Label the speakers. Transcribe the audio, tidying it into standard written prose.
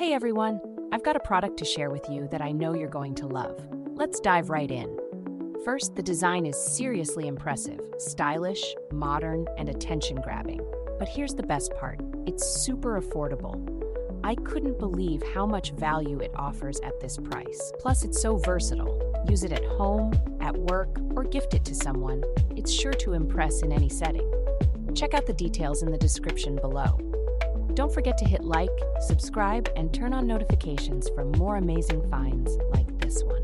Speaker 1: Hey everyone, I've got a product to share with you that I know you're going to love. Let's dive right in. First, the design is seriously impressive, stylish, modern, and attention-grabbing. But here's the best part, it's super affordable. I couldn't believe how much value it offers at this price. Plus, it's so versatile. Use it at home, at work, or gift it to someone. It's sure to impress in any setting. Check out the details in the description below. Don't forget to hit like, subscribe, and turn on notifications for more amazing finds like this one.